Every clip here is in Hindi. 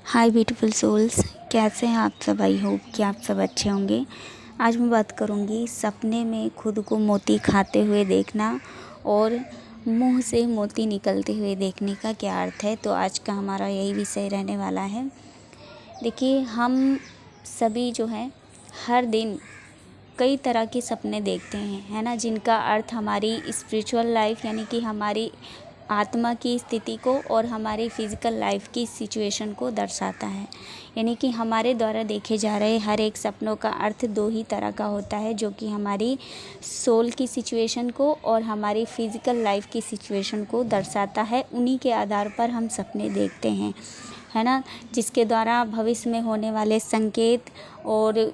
हाय ब्यूटीफुल सोल्स, कैसे हैं आप सब। आई होप कि आप सब अच्छे होंगे। आज मैं बात करूंगी सपने में खुद को मोती खाते हुए देखना और मुंह से मोती निकलते हुए देखने का क्या अर्थ है। तो आज का हमारा यही विषय रहने वाला है। देखिए, हम सभी जो है हर दिन कई तरह के सपने देखते हैं, है ना, जिनका अर्थ हमारी स्पिरिचुअल लाइफ यानी कि हमारी आत्मा की स्थिति को और हमारी फिज़िकल लाइफ की सिचुएशन को दर्शाता है। यानी कि हमारे द्वारा देखे जा रहे हर एक सपनों का अर्थ दो ही तरह का होता है, जो कि हमारी सोल की सिचुएशन को और हमारी फिज़िकल लाइफ की सिचुएशन को दर्शाता है। उन्हीं के आधार पर हम सपने देखते हैं, है ना, जिसके द्वारा भविष्य में होने वाले संकेत और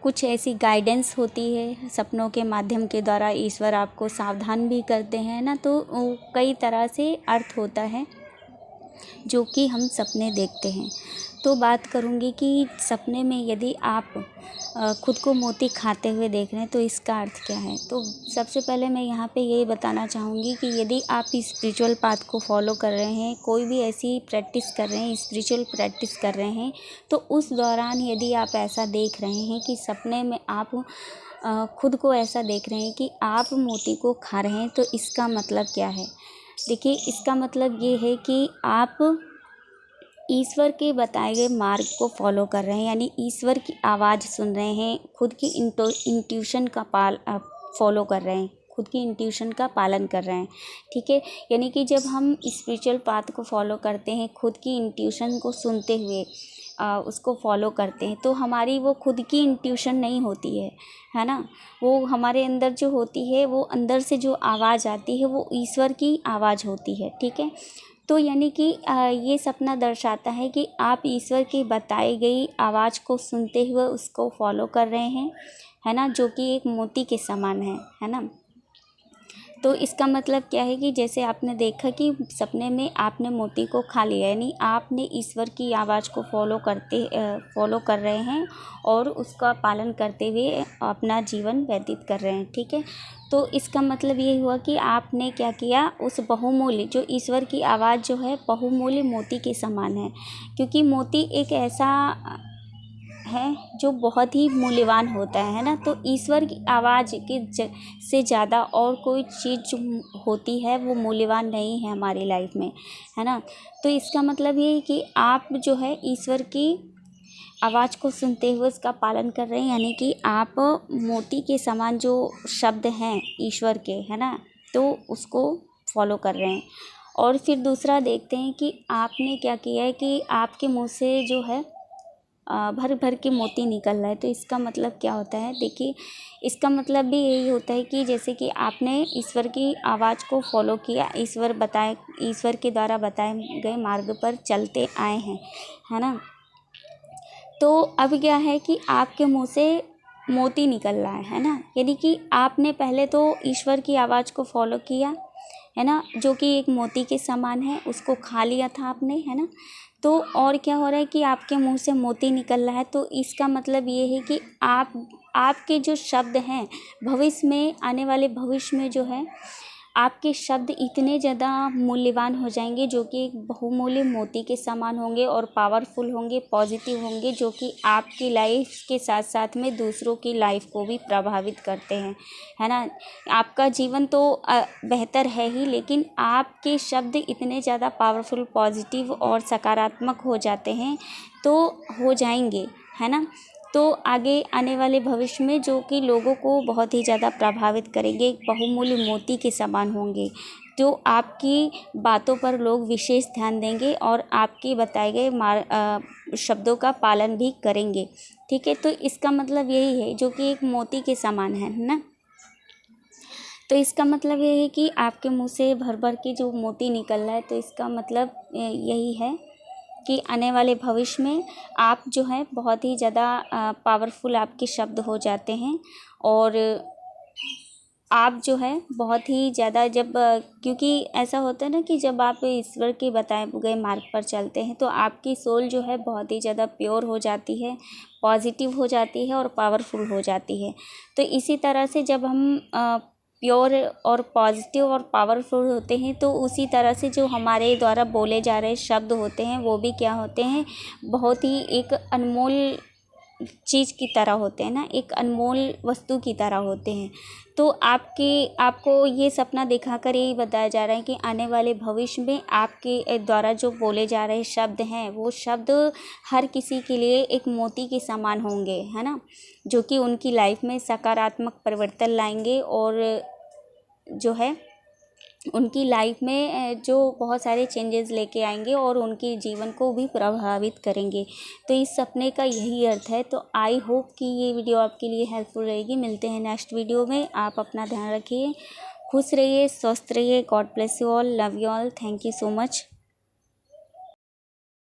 कुछ ऐसी गाइडेंस होती है। सपनों के माध्यम के द्वारा ईश्वर आपको सावधान भी करते हैं ना। तो कई तरह से अर्थ होता है जो कि हम सपने देखते हैं। तो बात करूँगी कि सपने में यदि आप खुद को मोती खाते हुए देख रहे हैं तो इसका अर्थ क्या है। तो सबसे पहले मैं यहाँ पे यही बताना चाहूँगी कि यदि आप स्पिरिचुअल पाथ को फॉलो कर रहे हैं, कोई भी ऐसी प्रैक्टिस कर रहे हैं, स्पिरिचुअल प्रैक्टिस कर रहे हैं, तो उस दौरान यदि आप ऐसा देख रहे हैं कि सपने में आप खुद को ऐसा देख रहे हैं कि आप मोती को खा रहे हैं, तो इसका मतलब क्या है। देखिए, इसका मतलब ये है कि आप ईश्वर के बताए गए मार्ग को फॉलो कर रहे हैं, यानी ईश्वर की आवाज़ सुन रहे हैं, खुद की इंट्यूशन का फॉलो कर रहे हैं, खुद की इंट्यूशन का पालन कर रहे हैं। ठीक है, यानी कि जब हम स्पिरिचुअल पाथ को फॉलो करते हैं, खुद की इंट्यूशन को सुनते हुए उसको फॉलो करते हैं, तो हमारी वो खुद की इंट्यूशन नहीं होती है ना। वो हमारे अंदर जो होती है, वो अंदर से जो आवाज़ आती है वो ईश्वर की आवाज़ होती है। ठीक है, तो यानी कि ये सपना दर्शाता है कि आप ईश्वर की बताई गई आवाज़ को सुनते हुए उसको फॉलो कर रहे हैं, है ना, जो कि एक मोती के समान है ना। तो इसका मतलब क्या है कि जैसे आपने देखा कि सपने में आपने मोती को खा लिया, यानी आपने ईश्वर की आवाज़ को फॉलो कर रहे हैं और उसका पालन करते हुए अपना जीवन व्यतीत कर रहे हैं। ठीक है, तो इसका मतलब ये हुआ कि आपने क्या किया, उस बहुमूल्य जो ईश्वर की आवाज़ जो है बहुमूल्य मोती के समान है, क्योंकि मोती एक ऐसा है जो बहुत ही मूल्यवान होता है ना। तो ईश्वर की आवाज़ से ज़्यादा और कोई चीज़ जो होती है वो मूल्यवान नहीं है हमारी लाइफ में, है ना। तो इसका मतलब ये है कि आप जो है ईश्वर की आवाज़ को सुनते हुए उसका पालन कर रहे हैं, यानी कि आप मोती के समान जो शब्द हैं ईश्वर के, है ना, तो उसको फॉलो कर रहे हैं। और फिर दूसरा देखते हैं कि आपने क्या किया है कि आपके मुंह से जो है भर भर के मोती निकल रहा है। तो इसका मतलब क्या होता है। देखिए, इसका मतलब भी यही होता है कि जैसे कि आपने ईश्वर की आवाज़ को फॉलो किया, ईश्वर के द्वारा बताए गए मार्ग पर चलते आए हैं, है ना। तो अब क्या है कि आपके मुंह से मोती निकल रहा है ना, यानी कि आपने पहले तो ईश्वर की आवाज़ को फॉलो किया, है ना, जो कि एक मोती के समान है, उसको खा लिया था आपने, है ना। तो और क्या हो रहा है कि आपके मुंह से मोती निकल रहा है। तो इसका मतलब ये है कि आपके जो शब्द हैं भविष्य में, आने वाले भविष्य में जो है आपके शब्द इतने ज़्यादा मूल्यवान हो जाएंगे, जो कि एक बहुमूल्य मोती के समान होंगे और पावरफुल होंगे, पॉजिटिव होंगे, जो कि आपकी लाइफ के साथ साथ में दूसरों की लाइफ को भी प्रभावित करते हैं, है ना। आपका जीवन तो बेहतर है ही, लेकिन आपके शब्द इतने ज़्यादा पावरफुल, पॉजिटिव और सकारात्मक हो जाते हैं, तो हो जाएंगे, है ना। तो आगे आने वाले भविष्य में जो कि लोगों को बहुत ही ज़्यादा प्रभावित करेंगे, एक बहुमूल्य मोती के समान होंगे। तो आपकी बातों पर लोग विशेष ध्यान देंगे और आपके बताए गए शब्दों का पालन भी करेंगे। ठीक है, तो इसका मतलब यही है, जो कि एक मोती के समान है ना। तो इसका मतलब ये है कि आपके मुंह से भर भर के जो मोती निकल रहा है, तो इसका मतलब यही है कि आने वाले भविष्य में आप जो है बहुत ही ज़्यादा पावरफुल आपके शब्द हो जाते हैं। और आप जो है बहुत ही ज़्यादा क्योंकि ऐसा होता है ना कि जब आप ईश्वर के बताए गए मार्ग पर चलते हैं, तो आपकी सोल जो है बहुत ही ज़्यादा प्योर हो जाती है, पॉजिटिव हो जाती है और पावरफुल हो जाती है। तो इसी तरह से जब हम प्योर और पॉजिटिव और पावरफुल होते हैं, तो उसी तरह से जो हमारे द्वारा बोले जा रहे शब्द होते हैं वो भी क्या होते हैं, बहुत ही एक अनमोल चीज़ की तरह होते हैं ना, एक अनमोल वस्तु की तरह होते हैं। तो आपको ये सपना दिखाकर यही बताया जा रहा है कि आने वाले भविष्य में आपके द्वारा जो बोले जा रहे शब्द हैं वो शब्द हर किसी के लिए एक मोती के समान होंगे, है ना, जो कि उनकी लाइफ में सकारात्मक परिवर्तन लाएंगे और जो है उनकी लाइफ में जो बहुत सारे चेंजेस लेके आएंगे और उनके जीवन को भी प्रभावित करेंगे। तो इस सपने का यही अर्थ है। तो आई होप कि ये वीडियो आपके लिए हेल्पफुल रहेगी। मिलते हैं नेक्स्ट वीडियो में। आप अपना ध्यान रखिए, खुश रहिए, स्वस्थ रहिए। God bless you all, love you all, thank you so much.